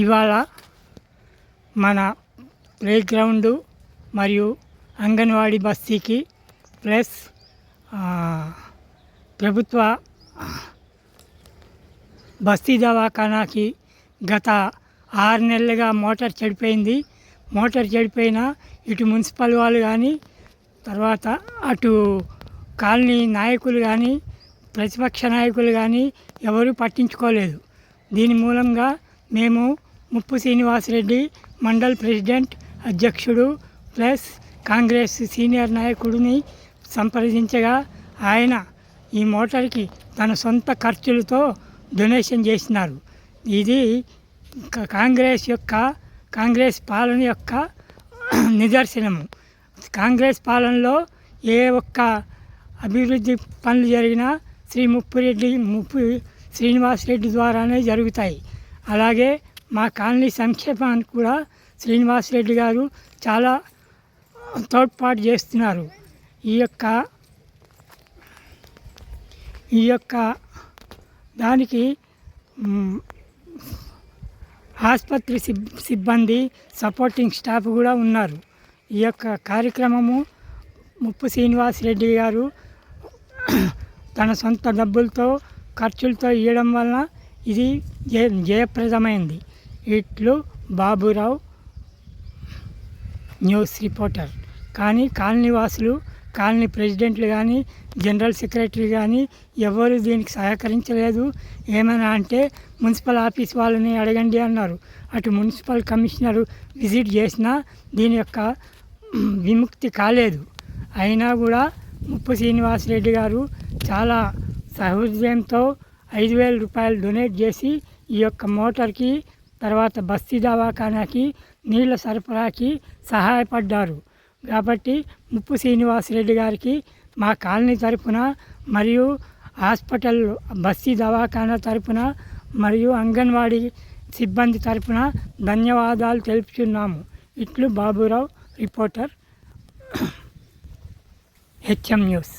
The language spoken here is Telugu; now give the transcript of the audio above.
ఇవాళ మన ప్లే గ్రౌండు మరియు అంగన్వాడీ బస్తీకి ప్లస్ ప్రభుత్వ బస్తీ దవాఖానాకి గత 6 నెలలుగా మోటార్ చెడిపోయింది. మోటార్ చెడిపోయినా ఇటు మున్సిపల్ వాళ్ళు కానీ, తర్వాత అటు కాలనీ నాయకులు కానీ, ప్రతిపక్ష నాయకులు కానీ ఎవరూ పట్టించుకోలేదు. దీని మూలంగా మేము ముప్పు శ్రీనివాసరెడ్డి మండల్ ప్రెసిడెంట్, అధ్యక్షుడు ప్లస్ కాంగ్రెస్ సీనియర్ నాయకుడిని సంప్రదించగా ఆయన ఈ మోటార్కి తన సొంత ఖర్చులతో డొనేషన్ చేసినారు. ఇది కాంగ్రెస్ పాలన యొక్క నిదర్శనము. కాంగ్రెస్ పాలనలో ఏ ఒక్క అభివృద్ధి పనులు జరిగినా ముప్పు శ్రీనివాసరెడ్డి ద్వారానే జరుగుతాయి. అలాగే మా కాలనీ సంక్షేమానికి కూడా శ్రీనివాసరెడ్డి గారు చాలా తోడ్పాటు చేస్తున్నారు. ఈ యొక్క దానికి ఆసుపత్రి సిబ్బంది, సపోర్టింగ్ స్టాఫ్ కూడా ఉన్నారు. ఈ యొక్క కార్యక్రమము ముప్పు శ్రీనివాసరెడ్డి గారు తన సొంత డబ్బులతో ఖర్చులతో ఇవ్వడం వలన ఇది జయప్రదమైంది. ఇట్లు బాబురావు, న్యూస్ రిపోర్టర్. కానీ కాలనీ వాసులు, కాలనీ ప్రెసిడెంట్లు కానీ, జనరల్ సెక్రటరీ కానీ ఎవరు దీనికి సహకరించలేదు. ఏమైనా అంటే మున్సిపల్ ఆఫీస్ వాళ్ళని అడగండి అన్నారు. అటు మున్సిపల్ కమిషనరు విజిట్ చేసినా దీని యొక్క విముక్తి కాలేదు. అయినా కూడా ముప్పు శ్రీనివాసరెడ్డి గారు చాలా సహృదయంతో 5,000 రూపాయలు డొనేట్ చేసి ఈ యొక్క మోటార్కి, తర్వాత బస్తీ దవాఖానాకి, నీళ్ళ సరఫరాకి సహాయపడ్డారు. కాబట్టి ముప్పు శ్రీనివాసరెడ్డి గారికి మా కాలనీ తరపున మరియు హాస్పిటల్ బస్తీ దవాఖానా తరపున మరియు అంగన్వాడీ సిబ్బంది తరపున ధన్యవాదాలు తెలుపుతున్నాము. ఇట్లు బాబురావు, రిపోర్టర్, హెచ్ఎం న్యూస్.